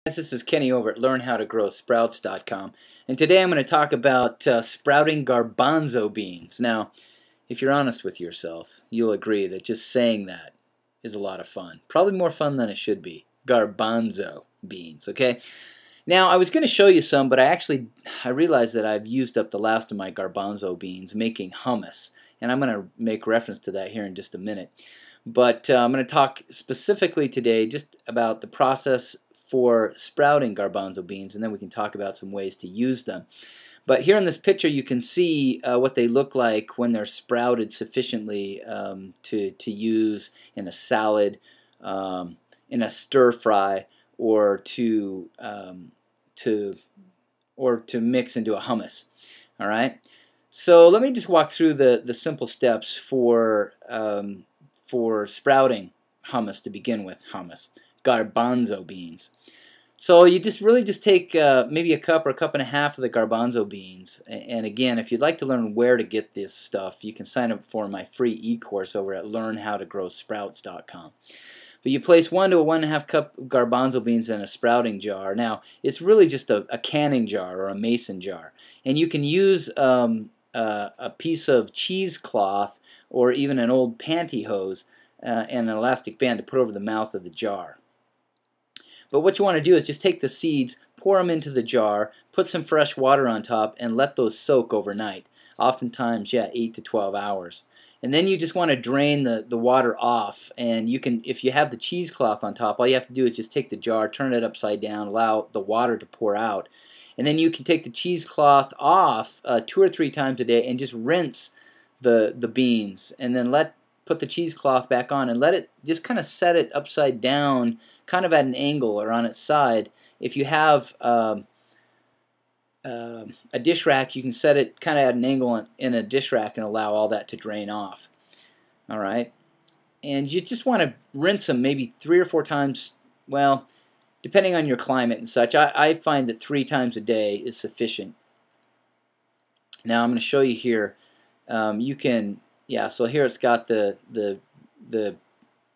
This is Kenny over at LearnHowToGrowSprouts.com, and today I'm going to talk about sprouting garbanzo beans. Now, if you're honest with yourself, you'll agree that just saying that is a lot of fun. Probably more fun than it should be. Garbanzo beans, okay? Now, I was going to show you some, but I realized that I've used up the last of my garbanzo beans making hummus, and I'm going to make reference to that here in just a minute. But I'm going to talk specifically today just about the process for sprouting garbanzo beans, and then we can talk about some ways to use them. But here in this picture you can see what they look like when they're sprouted sufficiently to use in a salad, in a stir fry, or to mix into a hummus. All right. So let me just walk through the simple steps for sprouting hummus to begin with. Garbanzo beans. So you really just take maybe a cup or a cup and a half of the garbanzo beans, and again, if you'd like to learn where to get this stuff, you can sign up for my free e-course over at LearnHowToGrowSprouts.com. But you place 1 to 1.5 cup garbanzo beans in a sprouting jar. Now, it's really just a canning jar or a mason jar, and you can use a piece of cheesecloth or even an old pantyhose and an elastic band to put over the mouth of the jar. But what you want to do is just take the seeds, pour them into the jar, put some fresh water on top, and let those soak overnight. Oftentimes, 8 to 12 hours. And then you just want to drain the water off. And you can, if you have the cheesecloth on top, all you have to do is just take the jar, turn it upside down, allow the water to pour out. And then you can take the cheesecloth off 2 or 3 times a day and just rinse the beans. And then put the cheesecloth back on and let it just kind of set it upside down, kind of at an angle or on its side. If you have a dish rack, you can set it kind of at an angle in a dish rack and allow all that to drain off. All right, and you just want to rinse them maybe 3 or 4 times. Well, depending on your climate and such, I find that 3 times a day is sufficient. Now I'm going to show you here. You can. Yeah, so here it's got the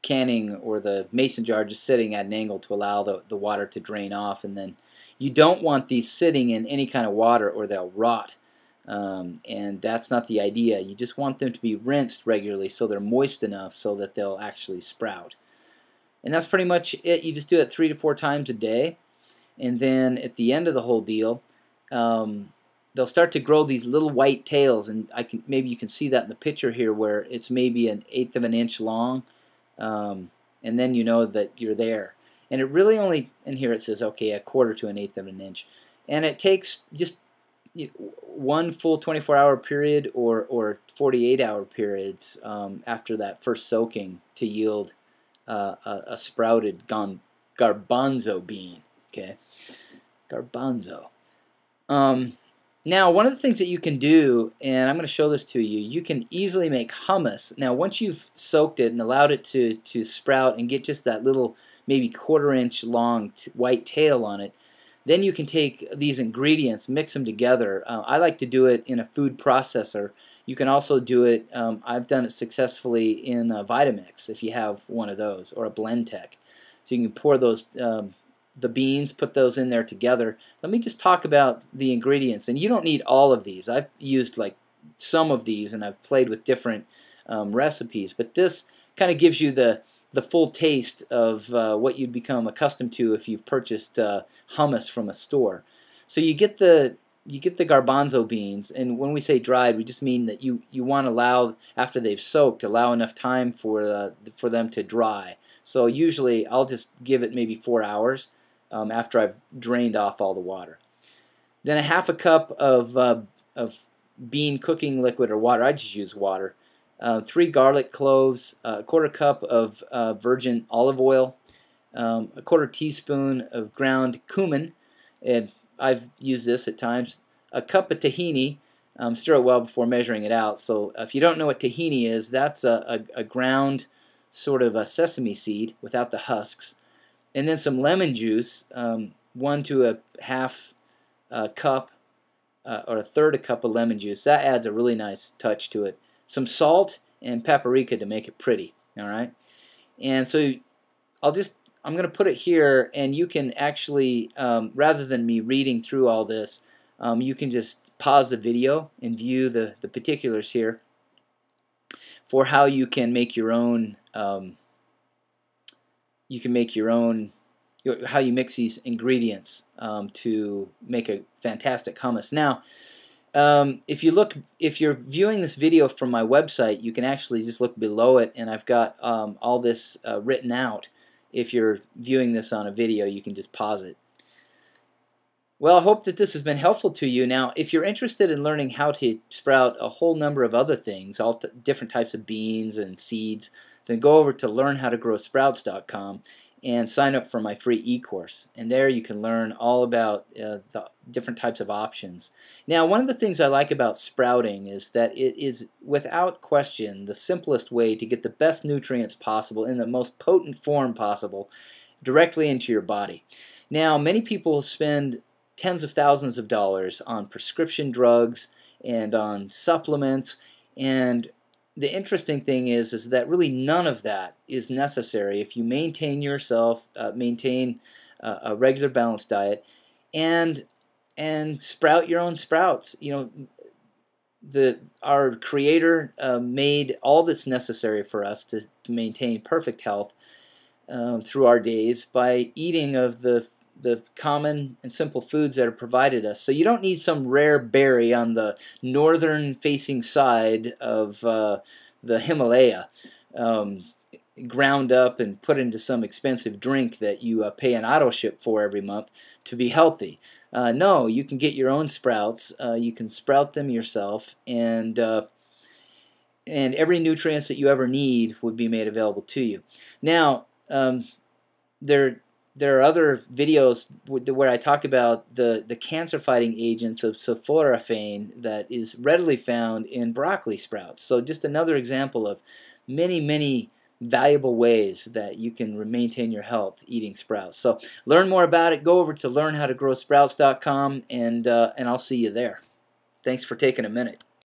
canning or the mason jar just sitting at an angle to allow the water to drain off, and then you don't want these sitting in any kind of water or they'll rot, and that's not the idea. You just want them to be rinsed regularly so they're moist enough so that they'll actually sprout. And that's pretty much it. You just do it 3 to 4 times a day, and then at the end of the whole deal, they'll start to grow these little white tails, and maybe you can see that in the picture here where it's maybe 1/8 of an inch long, and then you know that you're there. And it really only, and here it says, okay, 1/4 to 1/8 of an inch. And it takes just one full 24-hour period or 48-hour periods after that first soaking to yield a sprouted garbanzo bean. Okay, garbanzo. Now, one of the things that you can do, and I'm going to show this to you, you can easily make hummus. Now, once you've soaked it and allowed it to sprout and get just that little maybe 1/4 inch long white tail on it, then you can take these ingredients, mix them together. I like to do it in a food processor. You can also do it, I've done it successfully in a Vitamix if you have one of those, or a Blendtec. So you can pour those the beans, put those in there together. Let me just talk about the ingredients, and you don't need all of these. I've used like some of these, and I've played with different recipes, but this kind of gives you the full taste of what you'd become accustomed to if you've purchased hummus from a store. So you get the garbanzo beans, and when we say dried, we just mean that you want to allow, after they've soaked, allow enough time for them to dry. So usually I'll just give it maybe 4 hours after I've drained off all the water. Then 1/2 cup of bean cooking liquid or water. I just use water. 3 garlic cloves, 1/4 cup of virgin olive oil, 1/4 teaspoon of ground cumin, and I've used this at times. A cup of tahini. Stir it well before measuring it out. So if you don't know what tahini is, that's a ground sort of a sesame seed without the husks. And then some lemon juice, 1 to 1/2 cup or 1/3 cup of lemon juice. That adds a really nice touch to it. Some salt and paprika to make it pretty. All right, and so I'm going to put it here, and you can actually, rather than me reading through all this, you can just pause the video and view the particulars here for how you can make your own. How you mix these ingredients to make a fantastic hummus. Now, if you're viewing this video from my website, you can actually just look below it, and I've got all this written out. If you're viewing this on a video, you can just pause it. Well, I hope that this has been helpful to you. Now, if you're interested in learning how to sprout a whole number of other things, all different types of beans and seeds, then go over to learnhowtogrowsprouts.com and sign up for my free e-course. And there you can learn all about the different types of options. Now, one of the things I like about sprouting is that it is, without question, the simplest way to get the best nutrients possible in the most potent form possible directly into your body. Now, many people spend tens of thousands of dollars on prescription drugs and on supplements, and the interesting thing is that really none of that is necessary if you maintain yourself, maintain a regular balanced diet, and sprout your own sprouts. You know, our Creator made all that's necessary for us to maintain perfect health through our days by eating of the common and simple foods that are provided us. So you don't need some rare berry on the northern facing side of the Himalaya ground up and put into some expensive drink that you pay an auto ship for every month to be healthy. No, you can get your own sprouts. You can sprout them yourself, and every nutrient that you ever need would be made available to you. Now, there are other videos where I talk about the cancer-fighting agents of sulforaphane that is readily found in broccoli sprouts. So just another example of many, many valuable ways that you can maintain your health eating sprouts. So learn more about it. Go over to learnhowtogrowsprouts.com, and I'll see you there. Thanks for taking a minute.